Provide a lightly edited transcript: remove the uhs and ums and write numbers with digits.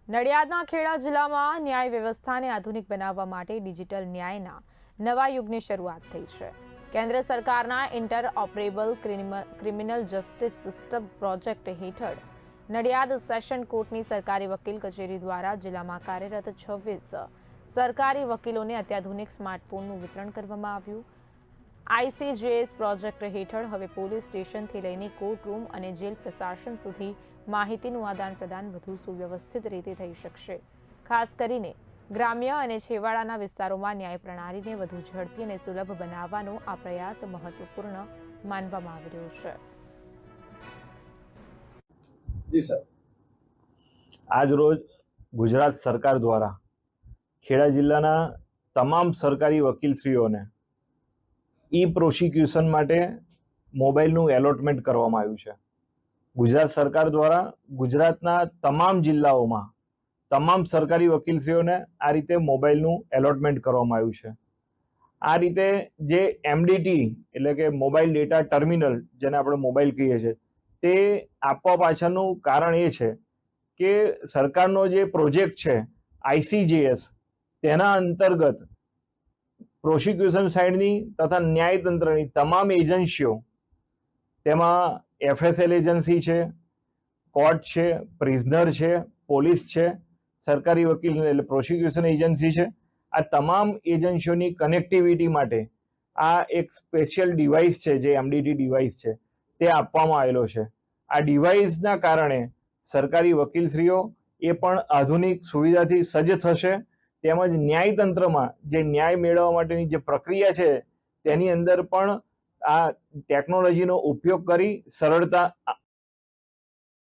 નડિયાદના ખેડા જિલ્લામાં ન્યાય વ્યવસ્થાને આધુનિક બનાવવા માટે ડિજિટલ ન્યાયના નવા યુગની શરૂઆત થઈ છે. કેન્દ્ર સરકારના ઇન્ટરઓપરેબલ ક્રિમિનલ જસ્ટિસ સિસ્ટમ પ્રોજેક્ટ હેઠળ નડિયાદ સેશન કોર્ટની સરકારી વકીલ કચેરી દ્વારા જિલ્લામાં કાર્યરત 26 સરકારી વકીલોને અત્યાધુનિક સ્માર્ટફોનનું વિતરણ કરવામાં આવ્યું. આઈસીજેએસ પ્રોજેક્ટ હેઠળ હવે પોલીસ સ્ટેશનથી લઈને કોર્ટરૂમ અને જેલ પ્રશાસન સુધી માહિતીનું આદાન પ્રદાન વધુ સુવ્યવસ્થિત રીતે થઈ શકશે. ખાસ કરીને ગ્રામ્ય અને છેવાડાના વિસ્તારોમાં ન્યાય પ્રણાલીને વધુ ઝડપી અને સુલભ બનાવવાનો આ પ્રયાસ મહત્વપૂર્ણ માનવામાં આવી રહ્યો છે. જી સર, આજ રોજ ગુજરાત સરકાર દ્વારા ખેડા જિલ્લાના તમામ સરકારી વકીલશ્રીઓને ઈ પ્રોસિક્યુશન માટે મોબાઈલનું એલોટમેન્ટ કરવામાં આવ્યું છે. ગુજરાત સરકાર દ્વારા ગુજરાતના તમામ જિલ્લાઓમાં તમામ સરકારી વકીલશ્રીઓને આ રીતે મોબાઈલનું એલોટમેન્ટ કરવામાં આવ્યું છે. આ રીતે જે એમડીટી એટલે કે મોબાઈલ ડેટા ટર્મિનલ, જેને આપણે મોબાઈલ કહીએ છીએ, તે આપવા પાછળનું કારણ એ છે કે સરકારનો જે પ્રોજેક્ટ છે આઈસીજેએસ, તેના અંતર્ગત પ્રોસિક્યુશન સાઇડની તથા ન્યાયતંત્રની તમામ એજન્સીઓ, તેમાં એફએસએલ એજન્સી છે, કોર્ટ છે, પ્રિઝનર છે, પોલીસ છે, સરકારી વકીલ એટલે પ્રોસિક્યુશન એજન્સી છે, આ તમામ એજન્સીઓની કનેક્ટિવિટી માટે આ એક સ્પેશિયલ ડિવાઇસ છે, જે એમડીટી ડિવાઇસ છે, તે આપવામાં આવેલો છે. આ ડિવાઇસના કારણે સરકારી વકીલશ્રીઓ એ પણ આધુનિક સુવિધાથી સજ્જ થશે, તેમજ ન્યાયતંત્રમાં જે ન્યાય મેળવવા માટેની જે પ્રક્રિયા છે તેની અંદર પણ આ ટેકનોલોજીનો ઉપયોગ કરી સરળતા